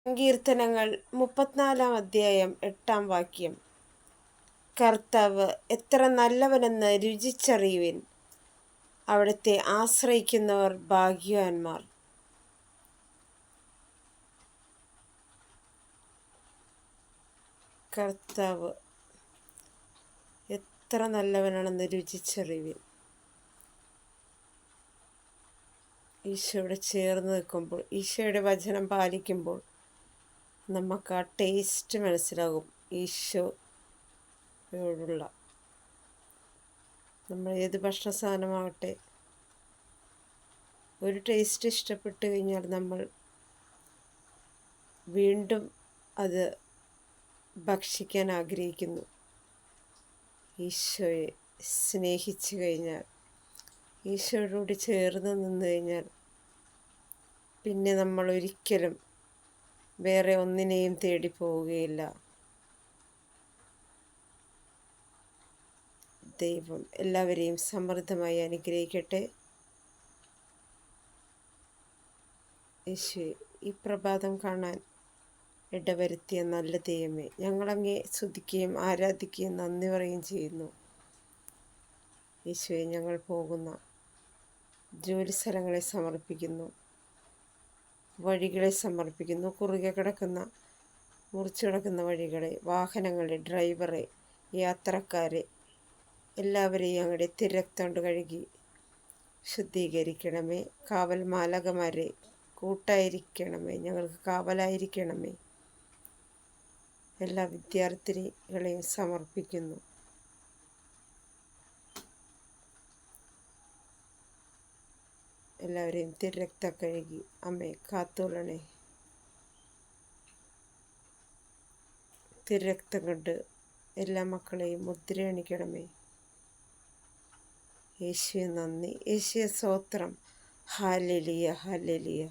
സങ്കീർത്തനങ്ങൾ 34 അധ്യായം 8 വാക്യം. കർത്താവ് എത്ര നല്ലവനെന്ന് രുചിച്ചറിയുവിൻ, അവിടുത്തെ ആശ്രയിക്കുന്നവർ ഭാഗ്യവാന്മാർ. കർത്താവ് എത്ര നല്ലവനാണെന്ന് രുചിച്ചറിയുവിൻ. ഈശോയോട് ചേർന്ന് നിൽക്കുമ്പോൾ, ഈശോയുടെ വചനം പാലിക്കുമ്പോൾ നമുക്ക് ആ ടേസ്റ്റ് മനസ്സിലാകും. ഈശോയോടുള്ള നമ്മൾ ഏത് ഭക്ഷണ സാധനമാകട്ടെ, ഒരു ടേസ്റ്റ് ഇഷ്ടപ്പെട്ട് കഴിഞ്ഞാൽ നമ്മൾ വീണ്ടും അത് ഭക്ഷിക്കാൻ ആഗ്രഹിക്കുന്നു. ഈശോയെ സ്നേഹിച്ചു കഴിഞ്ഞാൽ, ഈശോയോടുകൂടി ചേർന്ന് നിന്ന് കഴിഞ്ഞാൽ പിന്നെ നമ്മൾ ഒരിക്കലും വേറെ ഒന്നിനെയും തേടി പോവുകയില്ല. ദൈവം എല്ലാവരെയും സമൃദ്ധമായി അനുഗ്രഹിക്കട്ടെ. യേശുവേ, ഈ പ്രഭാതം കാണാൻ ഇടവരുത്തിയ നല്ല ദൈവമേ, ഞങ്ങളങ്ങേ സ്തുതിക്കുകയും ആരാധിക്കുകയും നന്ദി പറയുകയും ചെയ്യുന്നു. യേശുവേ, ഞങ്ങൾ പോകുന്ന ജോലി സ്ഥലങ്ങളെ സമർപ്പിക്കുന്നു, വഴികളെ സമർപ്പിക്കുന്നു, കുറുകെ കിടക്കുന്ന മുറിച്ചു കിടക്കുന്ന വഴികളെ, വാഹനങ്ങളെ, ഡ്രൈവറെ, യാത്രക്കാരെ എല്ലാവരെയും അങ്ങയുടെ തിരക്തം കൊണ്ട് കഴുകി ശുദ്ധീകരിക്കണമേ. കാവൽ മാലാഖമാരെ കൂട്ടായിരിക്കണമേ, ഞങ്ങൾക്ക് കാവലായിരിക്കണമേ. എല്ലാ വിദ്യാർത്ഥിനികളെയും സമർപ്പിക്കുന്നു. എല്ലാവരെയും തിരക്തം കഴുകി അമ്മേ കാത്തോളണേ. തിരക്തം കൊണ്ട് എല്ലാ മക്കളെയും മുദ്രയണിക്കണമേ. യേശുവേ നന്ദി, യേശുവേ സ്തോത്രം. Hallelujah, hallelujah.